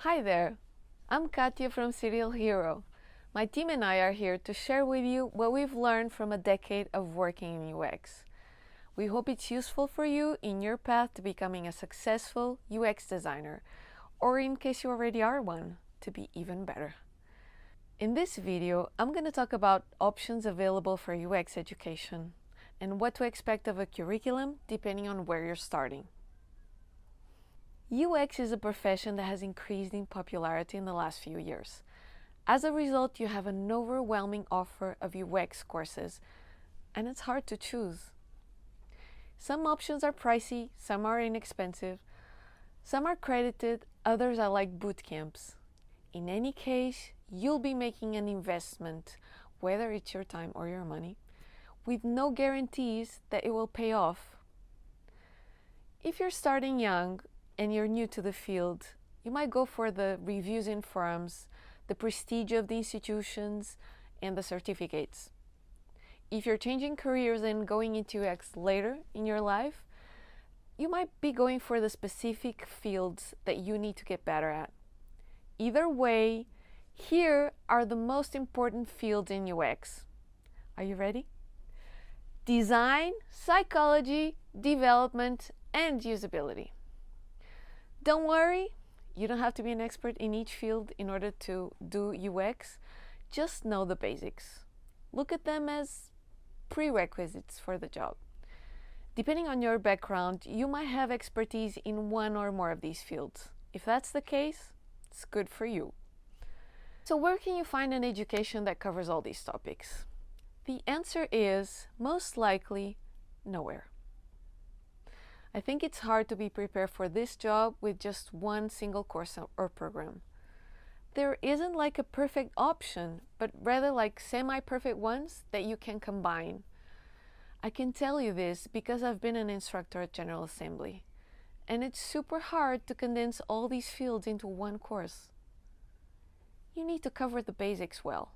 Hi there, I'm Katya from Serial Hero. My team and I are here to share with you what we've learned from a decade of working in UX. We hope it's useful for you in your path to becoming a successful UX designer, or in case you already are one, to be even better. In this video, I'm going to talk about options available for UX education and what to expect of a curriculum depending on where you're starting. UX is a profession that has increased in popularity in the last few years. As a result, you have an overwhelming offer of UX courses, and it's hard to choose. Some options are pricey, some are inexpensive, some are credited, others are like boot camps. In any case, you'll be making an investment, whether it's your time or your money, with no guarantees that it will pay off. If you're starting young and you're new to the field, you might go for the reviews in forums, the prestige of the institutions, and the certificates. If you're changing careers and going into UX later in your life, you might be going for the specific fields that you need to get better at. Either way, here are the most important fields in UX. Are you ready? Design, psychology, development, and usability. Don't worry, you don't have to be an expert in each field in order to do UX. Just know the basics. Look at them as prerequisites for the job. Depending on your background, you might have expertise in one or more of these fields. If that's the case, it's good for you. So where can you find an education that covers all these topics? The answer is most likely nowhere. I think it's hard to be prepared for this job with just one single course or program. There isn't like a perfect option, but rather like semi-perfect ones that you can combine. I can tell you this because I've been an instructor at General Assembly, and it's super hard to condense all these fields into one course. You need to cover the basics well.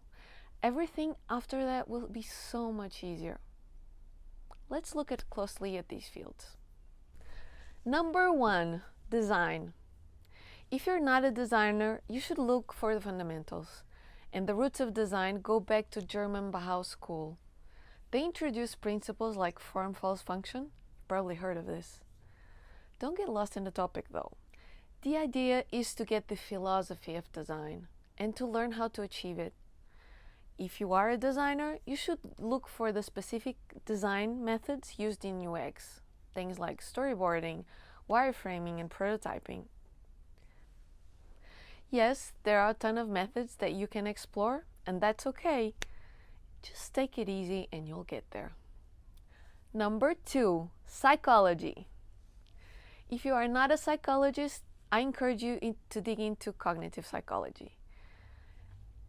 Everything after that will be so much easier. Let's look closely at these fields. Number 1, design. If you're not a designer, you should look for the fundamentals. And the roots of design go back to German Bauhaus school. They introduce principles like form follows function. You've probably heard of this. Don't get lost in the topic though. The idea is to get the philosophy of design and to learn how to achieve it. If you are a designer, you should look for the specific design methods used in UX. Things like storyboarding, wireframing, and prototyping. Yes, there are a ton of methods that you can explore, and that's okay. Just take it easy and you'll get there. Number 2, psychology. If you are not a psychologist, I encourage you to dig into cognitive psychology.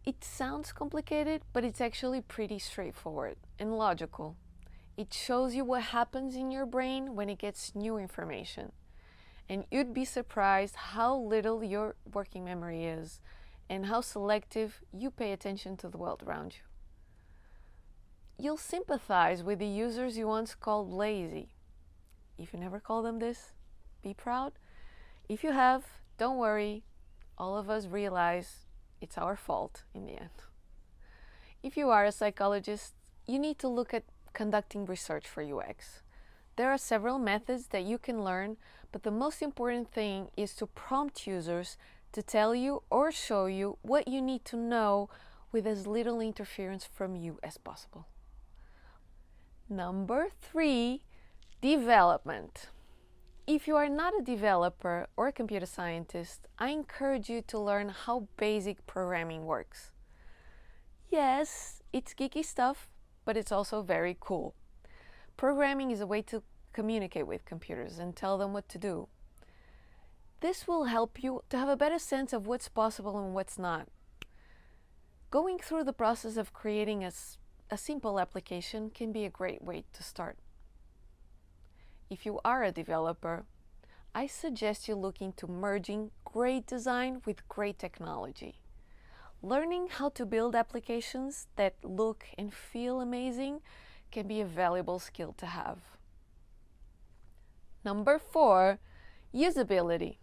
It sounds complicated, but it's actually pretty straightforward and logical. It shows you what happens in your brain when it gets new information. And you'd be surprised how little your working memory is and how selective you pay attention to the world around you. You'll sympathize with the users you once called lazy. If you never call them this, be proud. If you have, don't worry. All of us realize it's our fault in the end. If you are a psychologist, you need to look at conducting research for UX. There are several methods that you can learn, but the most important thing is to prompt users to tell you or show you what you need to know with as little interference from you as possible. Number 3, development. If you are not a developer or a computer scientist, I encourage you to learn how basic programming works. Yes, it's geeky stuff, but it's also very cool. Programming is a way to communicate with computers and tell them what to do. This will help you to have a better sense of what's possible and what's not. Going through the process of creating a simple application can be a great way to start. If you are a developer, I suggest you look into merging great design with great technology. Learning how to build applications that look and feel amazing can be a valuable skill to have. Number 4, usability.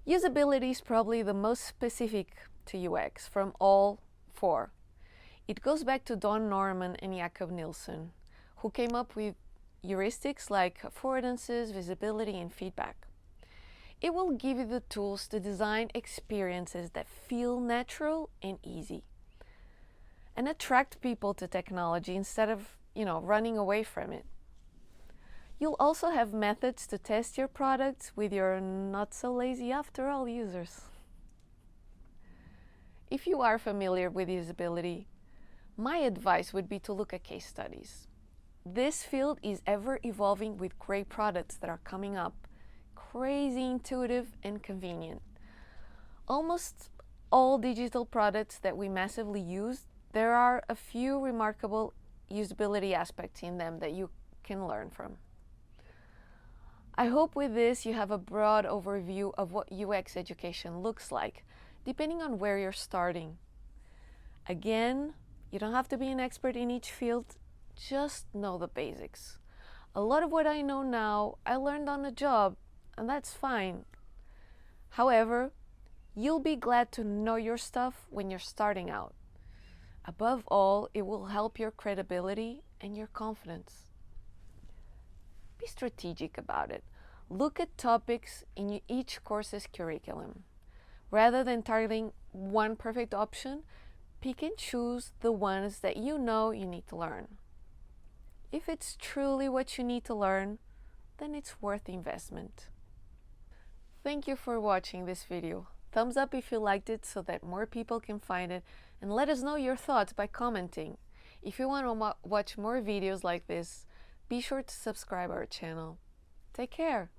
Usability is probably the most specific to UX from all four. It goes back to Don Norman and Jakob Nielsen, who came up with heuristics like affordances, visibility, and feedback. It will give you the tools to design experiences that feel natural and easy, and attract people to technology instead of, running away from it. You'll also have methods to test your products with your not so lazy after all users. If you are familiar with usability, my advice would be to look at case studies. This field is ever evolving with great products that are coming up, crazy intuitive and convenient. Almost all digital products that we massively use, there are a few remarkable usability aspects in them that you can learn from. I hope with this you have a broad overview of what UX education looks like, depending on where you're starting. Again, you don't have to be an expert in each field, just know the basics. A lot of what I know now, I learned on the job, and that's fine. However, you'll be glad to know your stuff when you're starting out. Above all, it will help your credibility and your confidence. Be strategic about it. Look at topics in each course's curriculum. Rather than targeting one perfect option, pick and choose the ones that you know you need to learn. If it's truly what you need to learn, then it's worth the investment. Thank you for watching this video. Thumbs up if you liked it so that more people can find it, and let us know your thoughts by commenting. If you want to watch more videos like this, be sure to subscribe our channel. Take care!